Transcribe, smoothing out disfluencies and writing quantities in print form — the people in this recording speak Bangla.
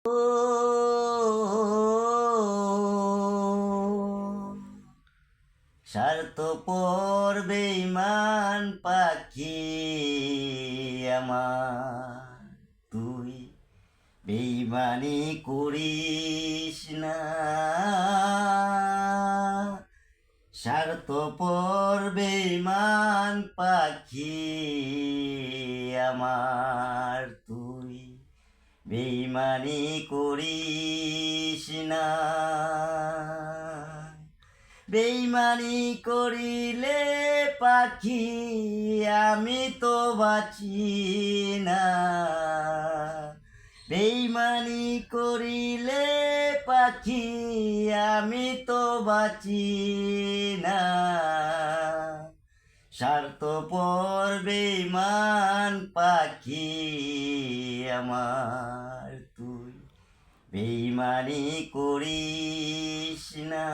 ও স্বার্থপর বেঈমান পাখি আমার, তুই বেঈমানি করিস না। স্বার্থপর বেঈমান পাখি আমার, তুই বেঈমানি করিস না। বেঈমানি করিলে পাখি আমি তো বাঁচি না। বেঈমানি করিলে পাখি আমি তো বাঁচি না। স্বার্থপর বেঈমান পাখি আমার, তুই বেঈমানি করিস না।